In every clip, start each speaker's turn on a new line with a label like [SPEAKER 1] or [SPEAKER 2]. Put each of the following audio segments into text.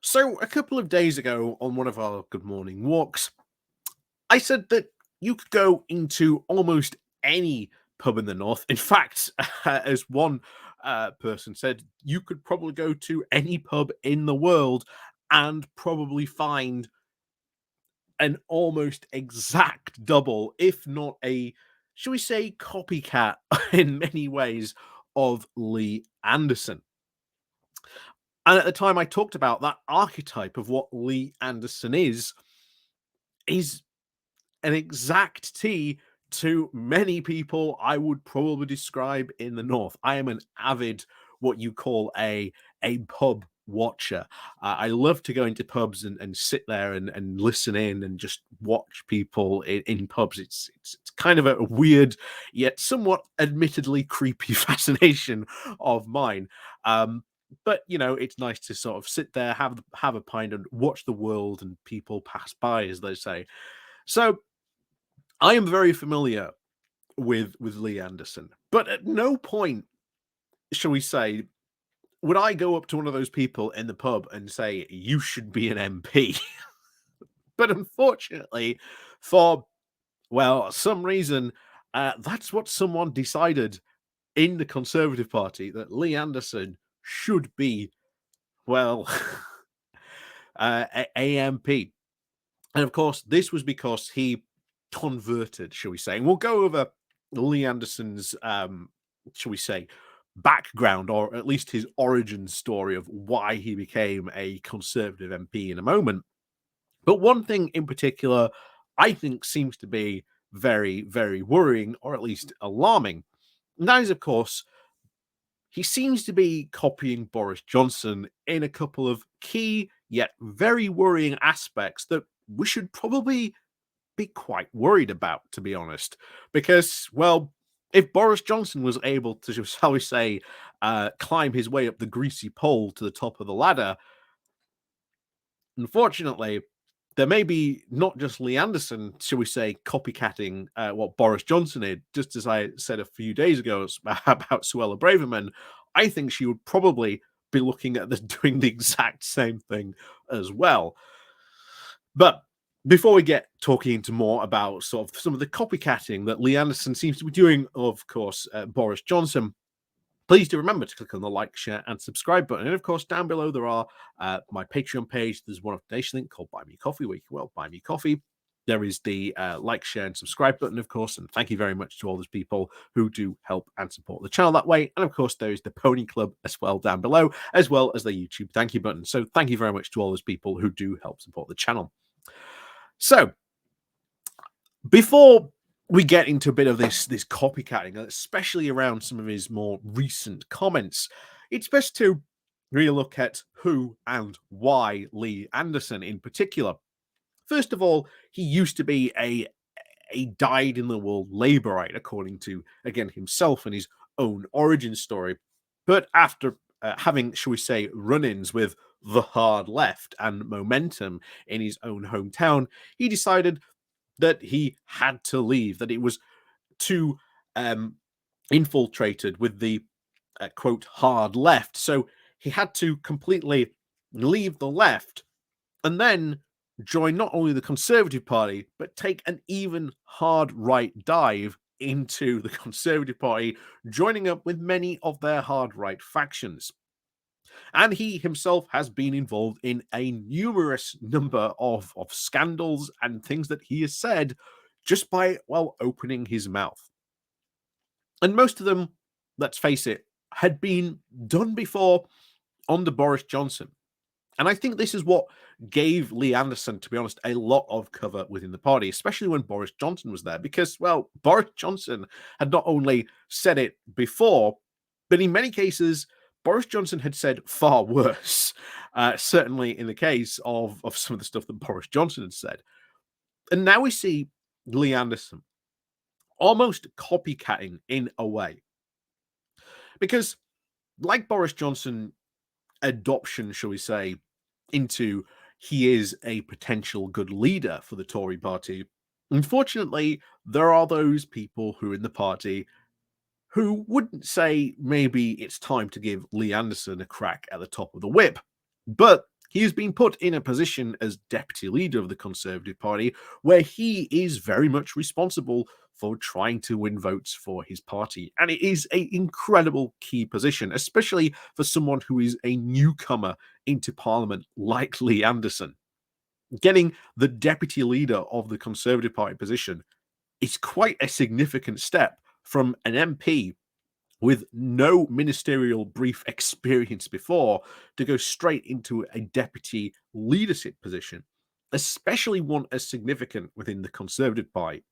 [SPEAKER 1] So, a couple of days ago on one of our good morning walks, I said that you could go into almost any pub in the north. In fact, as one person said, you could probably go to any pub in the world and probably find an almost exact double, if not a, shall we say, copycat in many ways of Lee Anderson. And at the time I talked about that archetype of what Lee Anderson is an exact T to many people I would probably describe in the North. I am an avid, what you call a pub watcher. I love to go into pubs and sit there and listen in and just watch people in pubs. It's kind of a weird yet somewhat admittedly creepy fascination of mine. But it's nice to sort of sit there, have a pint, and watch the world and people pass by, as they say. So I am very familiar with Lee Anderson, but at no point, shall we say, would I go up to one of those people in the pub and say, "You should be an MP." But unfortunately, for some reason, that's what someone decided in the Conservative Party, that Lee Anderson should be, well, AMP. And of course, this was because he converted, shall we say. And we'll go over Lee Anderson's, shall we say, background, or at least his origin story of why he became a Conservative MP in a moment. But one thing in particular, I think seems to be very, very worrying, or at least alarming. And that is, of course, he seems to be copying Boris Johnson in a couple of key yet very worrying aspects that we should probably be quite worried about, to be honest. Because, well, if Boris Johnson was able to, shall we say, climb his way up the greasy pole to the top of the ladder, unfortunately, there may be not just Lee Anderson, shall we say, copycatting what Boris Johnson did. Just as I said a few days ago about Suella Braverman, I think she would probably be looking at doing the exact same thing as well. But before we get talking into more about sort of some of the copycatting that Lee Anderson seems to be doing, of course, Boris Johnson, please do remember to click on the like, share, and subscribe button. And of course, down below there are my Patreon page. There's one donation link called Buy Me Coffee, where you can, well, buy me coffee. There is the like, share, and subscribe button, of course. And thank you very much to all those people who do help and support the channel that way. And of course, there is the Pony Club as well down below, as well as the YouTube thank you button. So thank you very much to all those people who do help support the channel. So, before we get into a bit of this copycatting, especially around some of his more recent comments, it's best to really look at who and why Lee Anderson in particular. First of all, he used to be a dyed-in-the-wool Labourite, according to, again, himself and his own origin story. But after having, shall we say, run-ins with the hard left and momentum in his own hometown, he decided that he had to leave, that it was too infiltrated with the quote hard left. So he had to completely leave the left and then join not only the Conservative Party, but take an even hard right dive into the Conservative Party, joining up with many of their hard right factions. And he himself has been involved in a numerous number of scandals and things that he has said just by, well, opening his mouth. And most of them, let's face it, had been done before under Boris Johnson. And I think this is what gave Lee Anderson, to be honest, a lot of cover within the party, especially when Boris Johnson was there, because, well, Boris Johnson had not only said it before, but in many cases, Boris Johnson had said far worse, certainly in the case of some of the stuff that Boris Johnson had said. And now we see Lee Anderson almost copycatting in a way. Because, like Boris Johnson, adoption, shall we say, into he is a potential good leader for the Tory party, unfortunately, there are those people who in the party who wouldn't say maybe it's time to give Lee Anderson a crack at the top of the whip. But he has been put in a position as deputy leader of the Conservative Party where he is very much responsible for trying to win votes for his party. And it is an incredible key position, especially for someone who is a newcomer into Parliament like Lee Anderson. Getting the deputy leader of the Conservative Party position is quite a significant step from an MP with no ministerial brief experience before to go straight into a deputy leadership position, especially one as significant within the Conservative Party.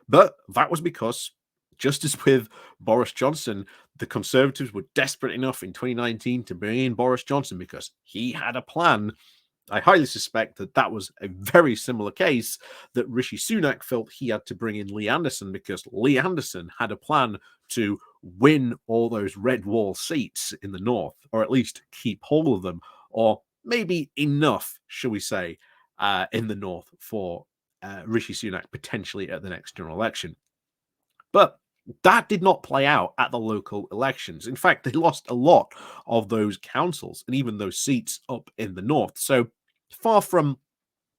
[SPEAKER 1] But that was because, just as with Boris Johnson, the Conservatives were desperate enough in 2019 to bring in Boris Johnson because he had a plan. I highly suspect that that was a very similar case, that Rishi Sunak felt he had to bring in Lee Anderson because Lee Anderson had a plan to win all those red wall seats in the north, or at least keep hold of them, or maybe enough, shall we say, in the north for Rishi Sunak potentially at the next general election. But that did not play out at the local elections. In fact, they lost a lot of those councils and even those seats up in the north. So far from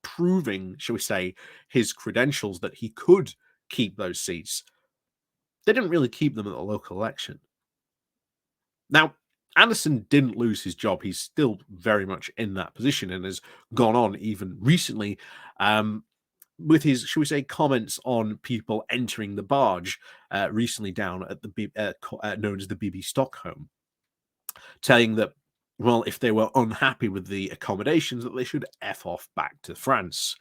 [SPEAKER 1] proving, shall we say, his credentials that he could keep those seats, they didn't really keep them at the local election. Now, Anderson didn't lose his job. He's still very much in that position and has gone on even recently with his, shall we say, comments on people entering the barge recently down at the known as the BB Stockholm, saying that, well, if they were unhappy with the accommodations, that they should F off back to France.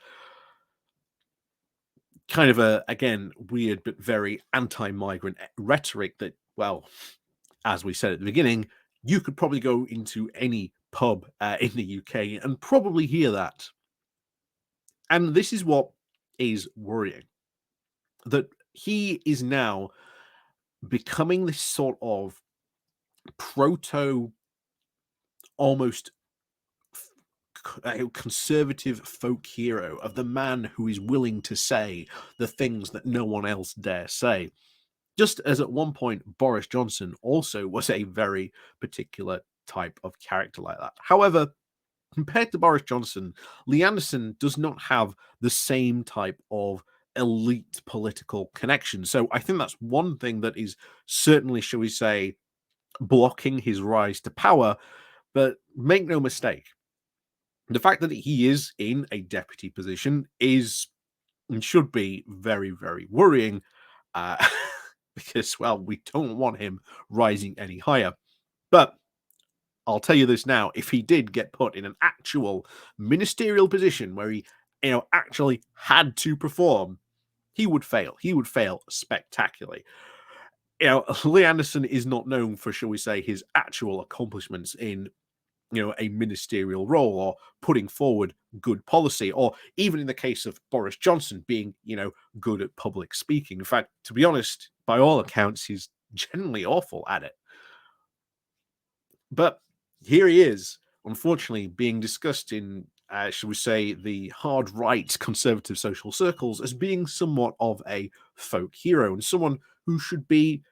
[SPEAKER 1] Kind of a, again, weird but very anti-migrant rhetoric that, well, as we said at the beginning, you could probably go into any pub in the UK and probably hear that. And this is what is worrying, that he is now becoming this sort of proto, almost conservative folk hero of the man who is willing to say the things that no one else dare say. Just as at one point, Boris Johnson also was a very particular type of character like that. However, compared to Boris Johnson, Lee Anderson does not have the same type of elite political connection. So I think that's one thing that is certainly, shall we say, blocking his rise to power. But make no mistake, the fact that he is in a deputy position is and should be very, very worrying because, well, we don't want him rising any higher. But I'll tell you this now, if he did get put in an actual ministerial position where he, actually had to perform, he would fail. He would fail spectacularly. Lee Anderson is not known for, shall we say, his actual accomplishments in, a ministerial role or putting forward good policy, or even in the case of Boris Johnson being, good at public speaking. In fact, to be honest, by all accounts, he's generally awful at it. But here he is, unfortunately, being discussed in, shall we say, the hard right conservative social circles as being somewhat of a folk hero and someone who should be,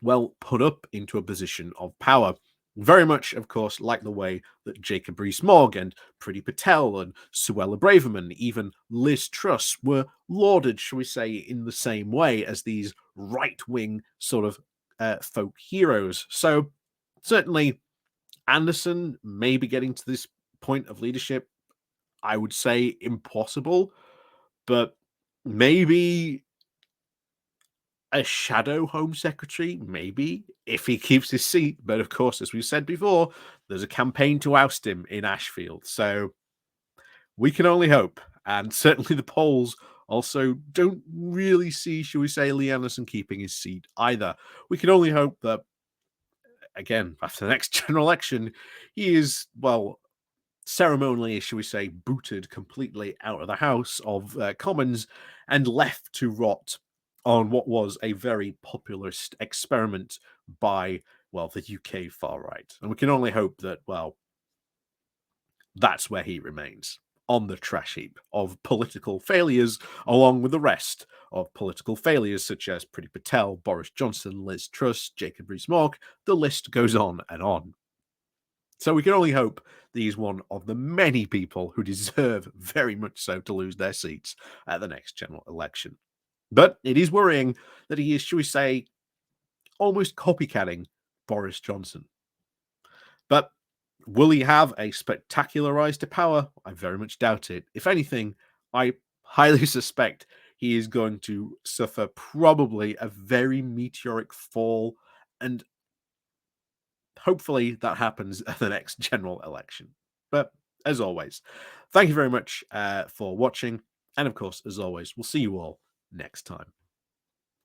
[SPEAKER 1] well, put up into a position of power. Very much, of course, like the way that Jacob Rees-Mogg and Priti Patel and Suella Braverman, even Liz Truss, were lauded, shall we say, in the same way as these right-wing sort of folk heroes. So certainly Anderson may be getting to this point of leadership. I would say impossible, but maybe a shadow home secretary, maybe, if he keeps his seat. But of course, as we said before, there's a campaign to oust him in Ashfield. So we can only hope. And certainly the polls also don't really see, shall we say, Lee Anderson keeping his seat either. We can only hope that, again, after the next general election, he is, well, ceremonially, shall we say, booted completely out of the House of Commons and left to rot on what was a very populist experiment by, well, the UK far right. And we can only hope that, well, that's where he remains, on the trash heap of political failures, along with the rest of political failures such as Priti Patel, Boris Johnson, Liz Truss, Jacob Rees-Mogg. The list goes on and on. So we can only hope that he's one of the many people who deserve very much so to lose their seats at the next general election. But it is worrying that he is, shall we say, almost copycatting Boris Johnson. But will he have a spectacular rise to power? I very much doubt it. If anything, I highly suspect he is going to suffer probably a very meteoric fall, and hopefully that happens at the next general election. But as always, thank you very much for watching. And of course, as always, we'll see you all next time.